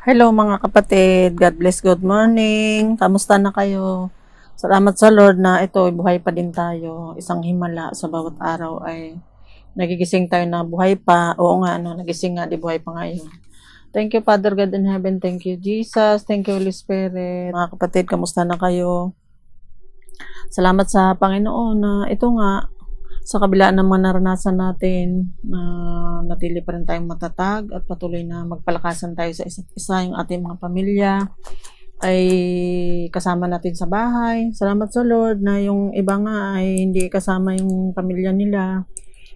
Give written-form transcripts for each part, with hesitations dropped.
Hello mga kapatid, God bless, good morning. Kamusta na kayo? Salamat sa Lord na ito, buhay pa din tayo. Isang himala sa bawat araw ay nagigising tayo na buhay pa. Oo nga, nagising nga, di buhay pa ngayon. Thank you Father God in heaven, thank you Jesus, thank you Holy Spirit. Mga kapatid, kamusta na kayo? Salamat sa Panginoon na ito nga, sa kabila ng mga naranasan natin, natili pa rin tayong matatag at patuloy na magpalakasan tayo sa isa't isa, yung ating mga pamilya ay kasama natin sa bahay. Salamat sa Lord na yung iba nga ay hindi kasama yung pamilya nila.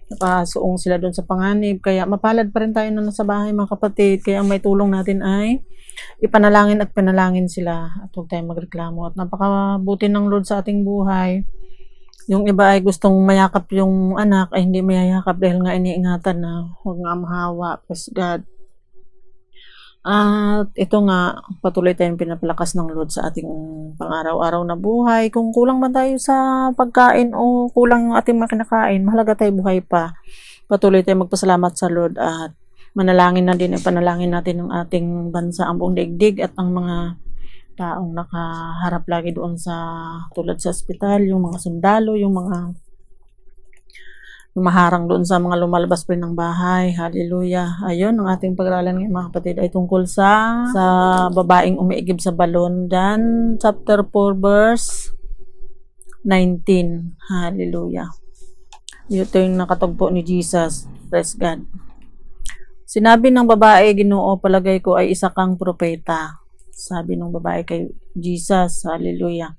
Nakasuong sila doon sa panganib. Kaya mapalad pa rin tayo na nasa bahay mga kapatid. Kaya ang may tulong natin ay ipanalangin at panalangin sila at huwag tayong magreklamo. At napakabuti ng Lord sa ating buhay. Yung iba ay gustong mayakap yung anak ay hindi mayayakap dahil nga iniingatan na huwag nga mahawa. Praise God. At ito nga, patuloy tayong pinapalakas ng Lord sa ating pang-araw-araw na buhay. Kung kulang man tayo sa pagkain o kulang ang ating makinakain, mahalaga tayo buhay pa. Patuloy tayong magpasalamat sa Lord at manalangin na din, panalangin natin ang ating bansa, ang buong daigdig at ang mga taong nakaharap lagi doon sa tulad sa ospital, yung mga sundalo, yung mga lumaharang doon sa mga lumalabas pa rin ng bahay. Hallelujah. Ayun, ang ating pag-aralan ngayon mga kapatid ay tungkol sa babaeng umiigib sa balon. Dan chapter 4 verse 19. Hallelujah. Ito yung nakatagpo ni Jesus. Praise God. Sinabi ng babae, Ginoo, palagay ko ay isa kang propeta. Sabi ng babae kay Jesus. Hallelujah.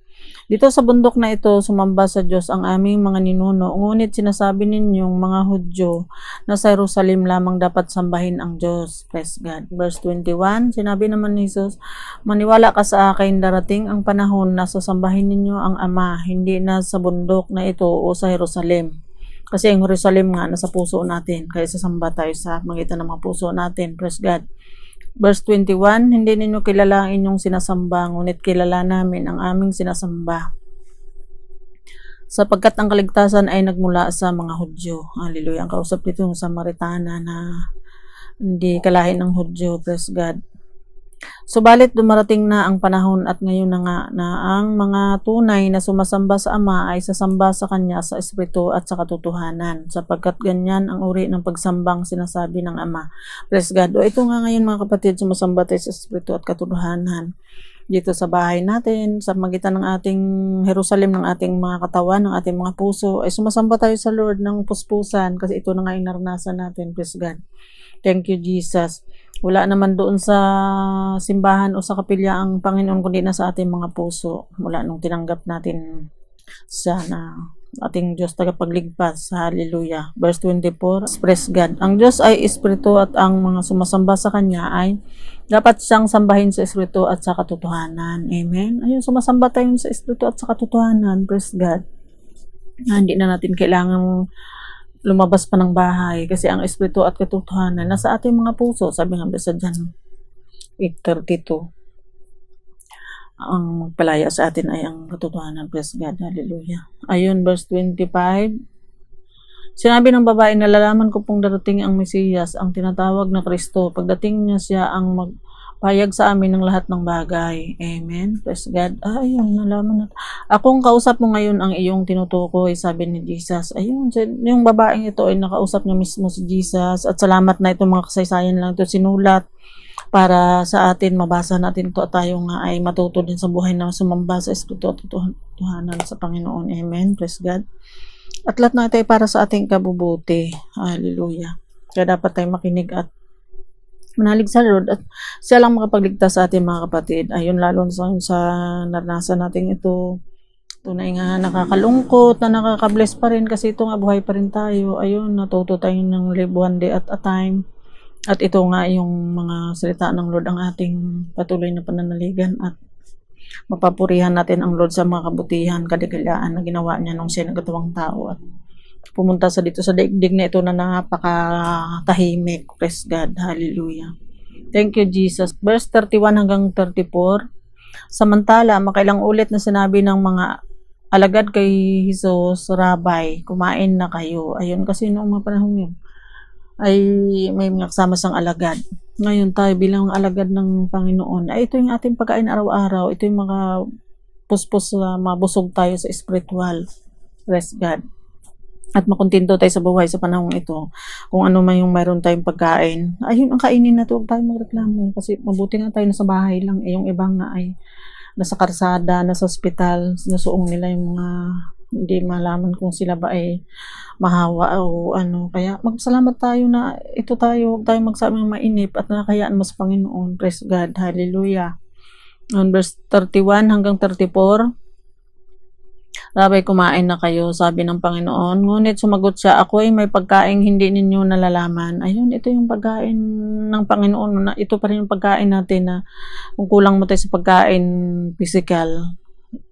Dito sa bundok na ito, sumamba sa Diyos ang aming mga ninuno. Ngunit sinasabi ninyong mga Hudyo na sa Jerusalem lamang dapat sambahin ang Diyos. Praise God. Verse 21, sinabi naman ni Jesus, maniwala ka sa akin, darating ang panahon na sasambahin ninyo ang Ama, hindi na sa bundok na ito o sa Jerusalem. Kasi ang Jerusalem nga nasa puso natin, kaya sasamba tayo sa magitan ng mga puso natin. Praise God. Verse 21, hindi ninyo kilala ang inyong sinasamba, ngunit kilala namin ang aming sinasamba. Sapagkat ang kaligtasan ay nagmula sa mga Hudyo. Hallelujah. Ang kausap dito yung Samaritana na hindi kalahin ng Hudyo. Praise God. Subalit dumarating na ang panahon at ngayon na nga na ang mga tunay na sumasamba sa Ama ay sasamba sa Kanya sa Espiritu at sa katotohanan, sapagkat ganyan ang uri ng pagsambang sinasabi ng Ama. Praise God. O ito nga ngayon mga kapatid, sumasamba tayo sa Espiritu at katotohanan dito sa bahay natin, sa magitan ng ating Jerusalem, ng ating mga katawan, ng ating mga puso, ay sumasamba tayo sa Lord ng puspusan kasi ito na nga yung naranasan natin. Praise God. Thank you, Jesus. Wala naman doon sa simbahan o sa kapilya ang Panginoon kundi na sa ating mga puso. Mula nung tinanggap natin siya na ating Diyos tagapagligtas. Hallelujah. Verse 24, express God. Ang Diyos ay Espiritu at ang mga sumasamba sa Kanya ay dapat siyang sambahin sa Espiritu at sa katotohanan. Amen. Ayun, sumasamba tayo sa Espiritu at sa katotohanan. Praise God. Hindi na natin kailangang lumabas pa ng bahay kasi ang Espiritu at katotohanan nasa ating mga puso. Sabi nga sa John 8:32, ang magpalaya sa atin ay ang katotohanan. Praise God. Hallelujah. Ayun, verse 25, sinabi ng babae, nalalaman ko pong darating ang Mesiyas, ang tinatawag na Kristo. Pagdating niya, siya ang magpahayag sa amin ng lahat ng bagay. Amen. Praise God. Ayun, nalaman natin. Akong kausap mo ngayon ang iyong tinutukoy, sabi ni Jesus. Ayun, yung babaeng ito ay nakausap niya mismo si Jesus. At salamat na itong mga kasaysayan lang ito sinulat para sa atin, mabasa natin ito at tayo nga ay matuto din sa buhay na sumamba sa Espiritu at katotohanan sa Panginoon. Amen. Praise God. At lahat na ito ay para sa ating kabubuti. Hallelujah. Kaya dapat tayo makinig at manalig sa Lord at siya lang makapagligtas sa ating mga kapatid. Ayun, lalo sa naranasan natin ito. Tunay nga nakakalungkot na nakakabless pa rin kasi ito nga buhay pa rin tayo. Ayun, natuto tayo ng live one day at a time. At ito nga yung mga salita ng Lord ang ating patuloy na pananaligan at mapapurihan natin ang Lord sa mga kabutihan, kadakilaan na ginawa niya nung siya nagkatawang tao at pumunta sa dito sa daigdig na ito na napakatahimik. Praise God. Hallelujah. Thank you, Jesus. Verse 31 hanggang 34. Samantala, makailang ulit na sinabi ng mga alagad kay Jesus, Rabbi, kumain na kayo. Ayun, kasi noong mga panahon yun, ay may mga kasama siyang alagad. Ngayon tayo bilang alagad ng Panginoon, ay ito yung ating pagkain araw-araw. Ito yung mga puspos na mabusog tayo sa spiritual. Praise God. At makontento tayo sa buhay sa panahong ito. Kung ano man yung mayroon tayong pagkain, ayun ang kainin na ito. Huwag tayo magreklamo. Kasi mabuti nga tayo nasa bahay lang. Yung ibang nga ay nasa karsada, nasa ospital, nasuong nila yung mga hindi malaman kung sila ba ay mahawa o ano. Kaya magsalamat tayo na ito tayo. Huwag tayo magsabi ng mainip at nakayaan mo sa Panginoon. Praise God. Hallelujah. On verse 31 hanggang 34, Rabay, kumain na kayo, sabi ng Panginoon. Ngunit sumagot siya, ako ay may pagkain hindi ninyo nalalaman. Ayun, ito yung pagkain ng Panginoon. Ito pa rin yung pagkain natin na kung kulang mo tayo sa pagkain physical,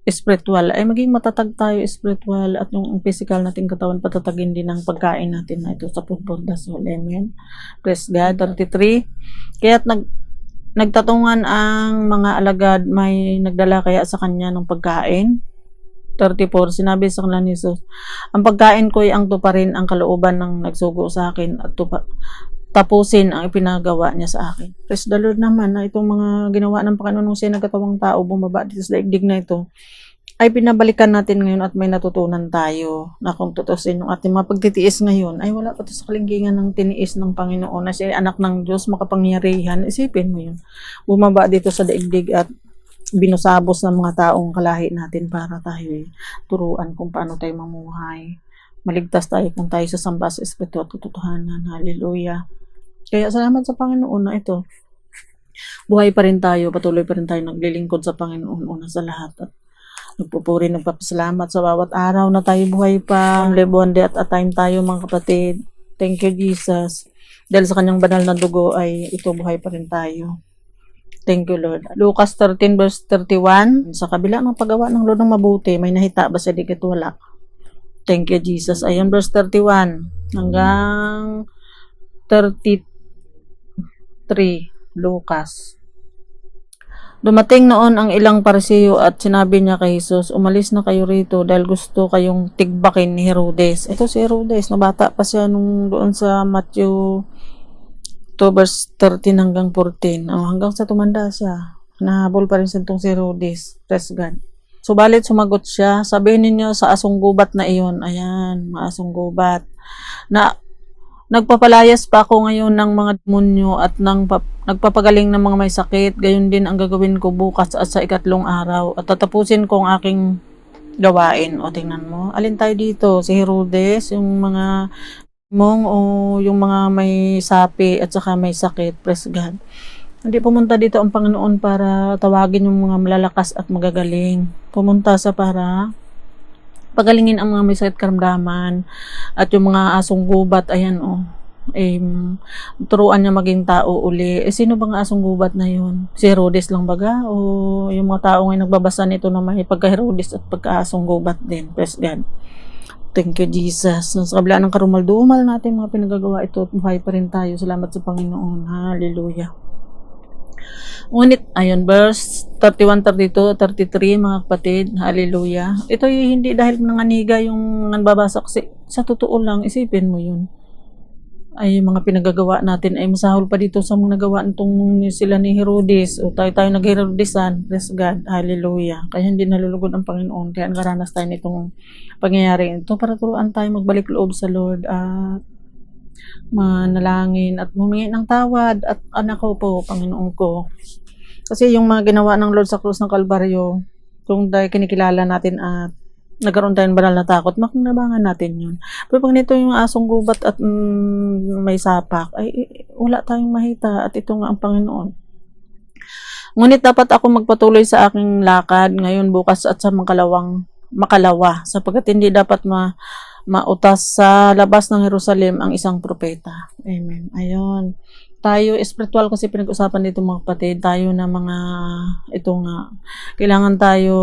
spiritual, ay maging matatag tayo spiritual at yung physical nating katawan patatagin din ng pagkain natin na ito sa football dasol. Amen. Praise God. 33. Kaya't nagtatungan ang mga alagad, may nagdala kaya sa kanya ng pagkain. 34, sinabi sa kanila ni Jesus, ang pagkain ko ay ang tuparin ang kalooban ng nagsugo sa akin at tapusin ang ipinagawa niya sa akin. Praise the Lord naman na itong mga ginawa ng Panginoon nung siya nagkatawang tao bumaba dito sa daigdig na ito ay pinabalikan natin ngayon at may natutunan tayo na kung tutusin yung ating mga pagtitiis ngayon ay wala pa ito sa kalingkingan ng tiniis ng Panginoon na siya ay anak ng Diyos makapangyarihan. Isipin mo yun. Bumaba dito sa daigdig at binusabos ng mga taong kalahi natin para tayo turuan kung paano tayo mamuhay. Maligtas tayo kung tayo sasamba sa Espiritu at totohanan. Hallelujah. Kaya salamat sa Panginoon na ito. Buhay pa rin tayo, patuloy pa rin tayo naglilingkod sa Panginoon una sa lahat. At nagpupuri, nagpapasalamat sa bawat araw na tayo buhay pa. Lebonde at a time tayo mga kapatid. Thank you Jesus. Dahil sa kanyang banal na dugo ay ito buhay pa rin tayo. Thank you, Lord. Lucas 13 verse 31, sa kabila ng paggawa ng Lord ng mabuti, may nahita ba sa dikit wala? Thank you, Jesus. Ayun, verse 31 hanggang 33, Lucas. Dumating noon ang ilang Parisiyo at sinabi niya kay Jesus, umalis na kayo rito dahil gusto kayong tigbakin ni Herodes. Ito si Herodes, na bata pa siya nung doon sa Matthew 2 verse 13 hanggang 14. Hanggang sa tumanda siya. Nahabol pa rin siya itong si Herodes. Praise God. Subalit sumagot siya, sabihin ninyo sa asong gubat na iyon. Ayan, maasong gubat. Na nagpapalayas pa ako ngayon ng mga demonyo at nagpapagaling ng mga may sakit. Gayon din ang gagawin ko bukas at sa ikatlong araw. At tatapusin ko ang aking gawain. O tingnan mo. Alin tayo dito? Si Herodes, yung mga mong o yung mga may sapi at saka may sakit. Praise God. Hindi pumunta dito ang Panginoon para tawagin yung mga malalakas at magagaling. Pumunta sa para pagalingin ang mga may sakit karamdaman at yung mga asong gubat. Ayan turuan niya maging tao uli. Sino bang asong gubat na yun? Si Herodes lang baga? O yung mga tao ngayon nagbabasa nito na may pagka-Herodes at pagka-asong gubat din? Praise God. Thank you, Jesus. Sa kabila ng karumal-dumal natin mga pinagagawa ito, buhay pa rin tayo. Salamat sa Panginoon. Hallelujah. Ngunit, ayun, verse 31, 32, 33, mga kapatid. Hallelujah. Ito hindi dahil nanganiga yung nagbabasa kasi sa totoo lang, isipin mo yun. Ay mga pinagagawa natin ay masahol pa dito sa mga nagawa nitong sila ni Herodes o tayo nag-Herodesan. Praise God. Hallelujah. Kaya hindi nalulugod ang Panginoon. Kaya nakaranas tayo nitong pangyayari ito para turuan tayo magbalik loob sa Lord at manalangin at humingi ng tawad at anak ko po, Panginoon ko. Kasi yung mga ginawa ng Lord sa krus ng Kalbaryo, kung dahil kinikilala natin at nagkaroon tayong banal na takot, makinabangan natin yun. Pero pag nito yung asong gubat at may sapak, ay wala tayong mahita at ito nga ang Panginoon. Ngunit dapat ako magpatuloy sa aking lakad ngayon, bukas at sa makalawa, sapagkat hindi dapat mautas sa labas ng Jerusalem ang isang propeta. Amen. Ayun. Tayo, spiritual kasi pinag-usapan dito mga kapatid, tayo na mga, ito nga, kailangan tayo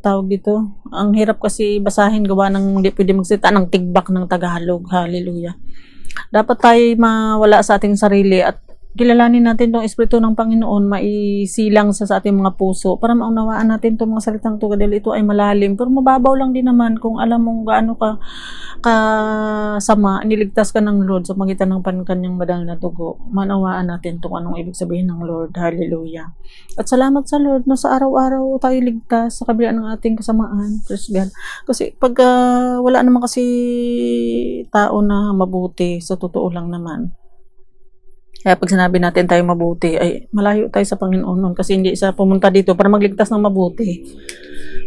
tawag dito. Ang hirap kasi basahin gawa ng hindi pwede magsalita ng tigbak ng Tagalog. Hallelujah. Dapat tayo mawala sa ating sarili at kilalanin natin tong Espiritu ng Panginoon, maisilang sa ating mga puso para maunawaan natin itong mga salitang to, dahil ito ay malalim pero mababaw lang din naman kung alam mong gaano ka kasama, niligtas ka ng Lord sa magitan ng kanyang banal na dugo. Manawaan natin itong anong ibig sabihin ng Lord. Hallelujah. At salamat sa Lord na sa araw-araw tayo ligtas sa kabila ng ating kasamaan. Praise God. Kasi pag wala naman kasi tao na mabuti, sa totoo lang naman. Kaya pag sinabi natin tayo mabuti, ay malayo tayo sa Panginoon nun, kasi hindi siya pumunta dito para magligtas ng mabuti.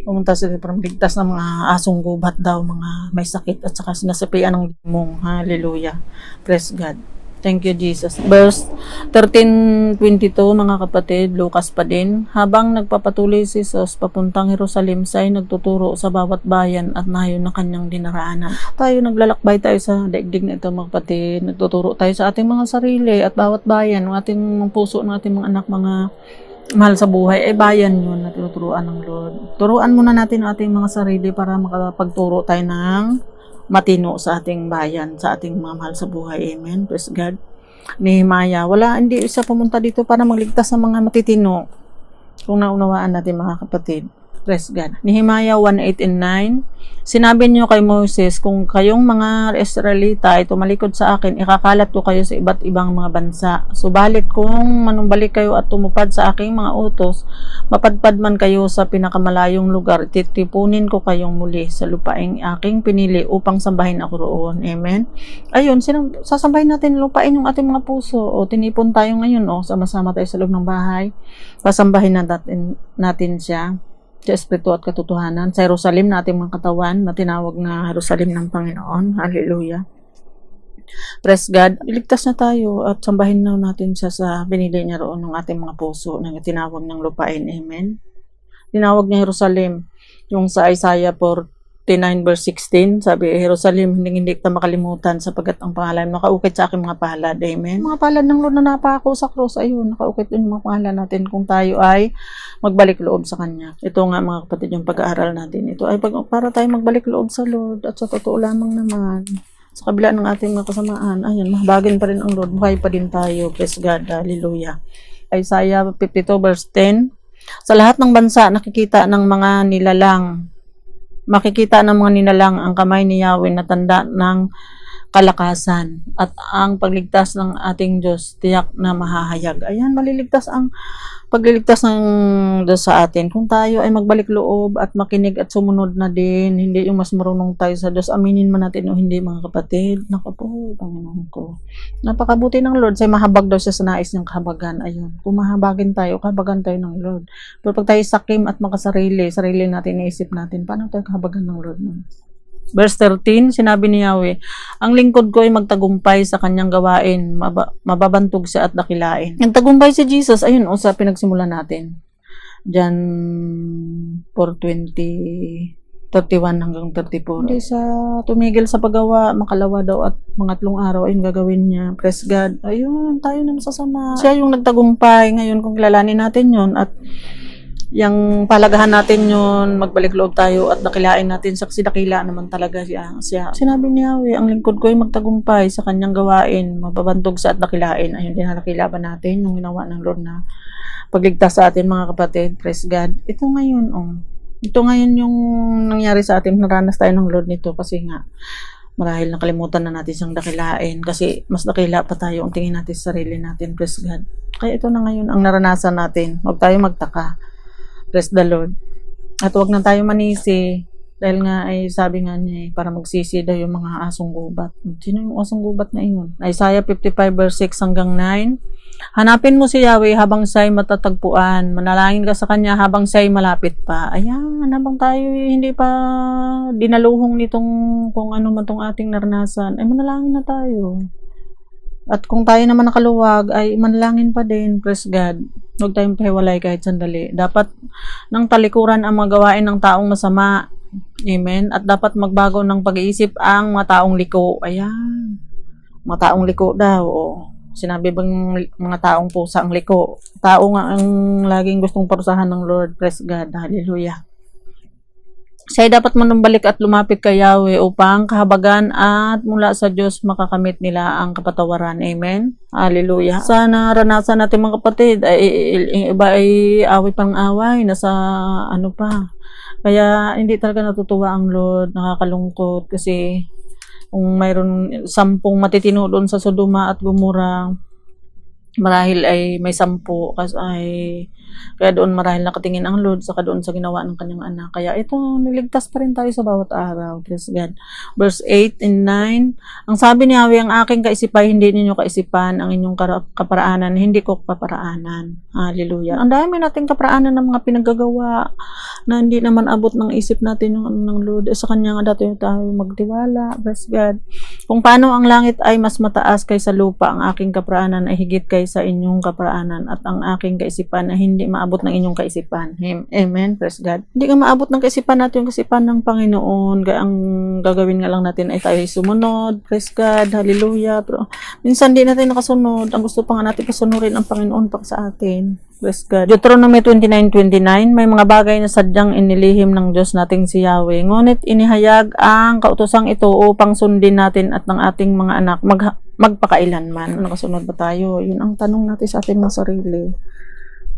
Pumunta siya para magligtas ng mga asong gubat daw, mga may sakit at saka sinasapian ng demong. Hallelujah. Praise God. Thank you, Jesus. Verse 13:22, mga kapatid, Lucas pa din. Habang nagpapatuloy si Jesus papuntang Jerusalem, siya ay nagtuturo sa bawat bayan at nayon na kanyang dinaraanan. Tayo, naglalakbay tayo sa daigdig na ito, mga kapatid. Nagtuturo tayo sa ating mga sarili at bawat bayan, ng ating puso, ng ating mga anak, mga mahal sa buhay, ay bayan yun na tinuturuan ng Lord. Turuan muna natin ang ating mga sarili para makapagturo tayo ng matino sa ating bayan, sa ating mga mahal sa buhay. Amen. Praise God. Nehemiah, hindi siya pumunta dito para magligtas ng mga matitino. Kung naunawaan natin, mga kapatid. Praise God. Nehemiah 1:8 and 9. Sinabi niyo kay Moses, kung kayong mga Israelita ay tumalikod sa akin, ikakalat ko kayo sa iba't ibang mga bansa. Subalit kung manumbalik kayo at tumupad sa aking mga utos, mapadpad man kayo sa pinakamalayong lugar, titipunin ko kayong muli sa lupaing aking pinili upang sambahin ako roon. Amen. Ayun, sasambahin natin lupain yung ating mga puso. O tinipon tayo ngayon, sama-sama tayo sa loob ng bahay. Sasambahin natin siya sa Espiritu at katotohanan. Sa Jerusalem na ating mga katawan, na tinawag na Jerusalem ng Panginoon. Hallelujah. Praise God. Iligtas na tayo at sambahin na natin siya sa binili niya roon ng ating mga puso na tinawag ng lupain. Amen. Tinawag niya Jerusalem. Yung sa Isaiah 49 verse 16, sabi, Jerusalem, hindi kita makalimutan sapagkat ang pangalan nakaukit sa aking mga palad. Amen. Mga palad ng Lord na napako sa cross, ayun, nakaukit yung mga pangalan natin kung tayo ay magbalik loob sa Kanya. Ito nga, mga kapatid, yung pag-aaral natin. Ito ay para tayo magbalik loob sa Lord, at sa totoo lamang naman, sa kabila ng ating mga kasamaan, ayun, mahabagin pa rin ang Lord, buhay pa din tayo. Praise God. Hallelujah. Isaiah 52 verse 10, sa lahat ng bansa makikita ng mga nilalang ang kamay ni Yahweh na tanda ng kalakasan at ang pagligtas ng ating Diyos tiyak na mahahayag. Ayan, maliligtas ang pagliligtas ng Diyos sa atin. Kung tayo ay magbalik loob at makinig at sumunod na din, hindi yung mas marunong tayo sa Diyos, aminin man natin o hindi, mga kapatid. Naku po, Panginoon ko. Napakabuti ng Lord, say mahabag daw siya sa nais niyang kahabagan. Ayun, kung mahabagin tayo, kahabagan tayo ng Lord. Pero pag tayo sakim at makasarili, sarili natin, naisip natin, paano tayo kahabagan ng Lord? Verse 13, sinabi ni Yahweh, ang lingkod ko ay magtagumpay sa kanyang gawain, mababantog siya at dakilain. Ang tagumpay si Jesus, ayun, sa pinagsimulan natin. John 4:20-31 hanggang 34. Hindi sa tumigil sa paggawa, makalawa daw at mangatlong araw ayun gagawin niya. Praise God. Ayun, tayo na masasama. Siya yung nagtagumpay. Ngayon, kung kilalanin natin yun at yung palagahan natin yun, magbalik loob tayo at dakilain natin, saksi dakila naman talaga siya. Sinabi niya, ang lingkod ko ay magtagumpay sa kanyang gawain, mababantog sa at dakilain. Ayun, dinakila ba natin yung ginawa ng Lord na pagligtas sa atin, mga kapatid. Praise God. Ito ngayon yung nangyari sa atin, naranas tayo ng Lord nito kasi nga marahil nakalimutan na natin siyang dakilain kasi mas dakila pa tayo ang tingin natin sa sarili natin. Praise God. Kaya ito na ngayon ang naranasan natin. Huwag tayo magtaka. Praise the Lord. At huwag na tayo manisi dahil nga ay sabi nga niya para magsisi daw yung mga asong gubat. Sino yung asong gubat na iyon? Isaiah 55 verse 6 hanggang 9. Hanapin mo si Yahweh habang siya'y matatagpuan. Manalangin ka sa Kanya habang siya'y malapit pa. Ayan, habang tayo hindi pa dinaluhong nitong kung ano man tong ating naranasan, ay manalangin na tayo. At kung tayo naman nakaluwag, ay manalangin pa din. Praise God. Huwag tayong pahiwalay kahit sandali. Dapat ng talikuran ang magawain ng taong masama. Amen. At dapat magbago ng pag-iisip ang mga taong liko. Ayan. Mga taong liko daw. Sinabi bang mga taong pusa ang liko? Tao nga ang laging gustong parusahan ng Lord. Praise God. Hallelujah. Siya ay dapat manumbalik at lumapit kay Yahweh upang kahabagan at mula sa Diyos makakamit nila ang kapatawaran. Amen? Hallelujah. Sana ranasan natin mga kapatid, ay iba ay away pang away, nasa ano pa. Kaya hindi talaga natutuwa ang Lord, nakakalungkot kasi kung mayroon 10 matitino doon sa Sodoma at Gomora, marahil ay may 10 kasi ay kaya doon marahil nakatingin ang Lord saka doon sa ginawa ng kanyang anak. Kaya ito, niligtas pa rin tayo sa bawat araw. Praise God. Verse 8 and 9. Ang sabi ni Yahweh, ang aking kaisipan, hindi ninyo kaisipan, ang inyong kaparaanan, hindi ko kaparaanan. Hallelujah. Ang dami nating kaparaanan ng mga pinagagawa na hindi naman abot ng isip natin yung ano ng Lord. Sa kanya nga dati tayo magtiwala. Praise God. Kung paano ang langit ay mas mataas kaysa lupa, ang aking kaparaanan ay higit kaysa inyong kaparaanan, at ang aking kaisipan ay hindi maabot ng inyong kaisipan. Amen. Praise God. Hindi ka maabot ng kaisipan natin yung kaisipan ng Panginoon. Ang gagawin nga lang natin ay tayo sumunod. Praise God. Hallelujah. Pero minsan di natin nakasunod. Ang gusto pa nga natin pasunurin ang Panginoon pa sa atin. Praise God. Deuteronomy 29:29, may mga bagay na sadyang inilihim ng Diyos nating si Yahweh. Ngunit inihayag ang kautosang ito upang sundin natin at ng ating mga anak magpakailanman. Nakasunod ba tayo? Yun ang tanong natin sa ating mga sarili.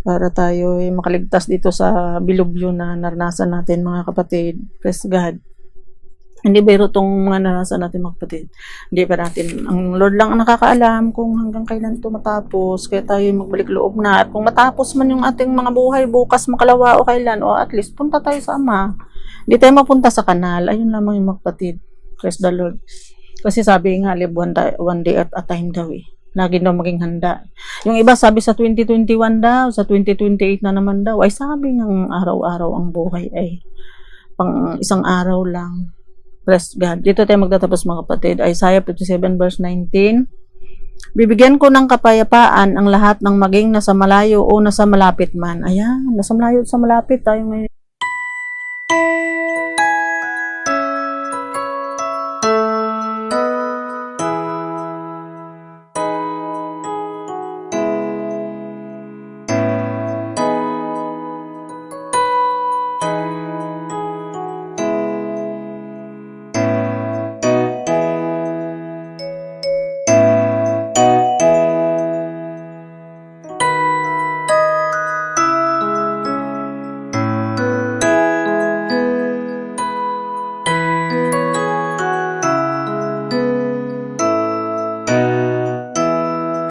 Para tayo ay makaligtas dito sa bilubyo na naranasan natin mga kapatid. Praise God. Hindi ba itong mga naranasan natin mga kapatid? Hindi pa natin. Ang Lord lang ang nakakaalam kung hanggang kailan ito matapos. Kaya tayo magbalik loob na. At kung matapos man yung ating mga buhay bukas, makalawa o kailan, o at least punta tayo sa Ama. Hindi tayo mapunta sa kanal. Ayun lamang yung mga kapatid. Praise the Lord. Kasi sabi nga, live one day at a time daw eh. Lagi daw maging handa. Yung iba sabi sa 2021 daw, sa 2028 na naman daw, ay sabi ng araw-araw ang buhay ay pang isang araw lang. Praise God. Dito tayo magtatapos mga kapatid. Isaiah 57 verse 19. Bibigyan ko ng kapayapaan ang lahat ng maging nasa malayo o nasa malapit man. Ayan, nasa malayo at sa malapit tayo ngayon.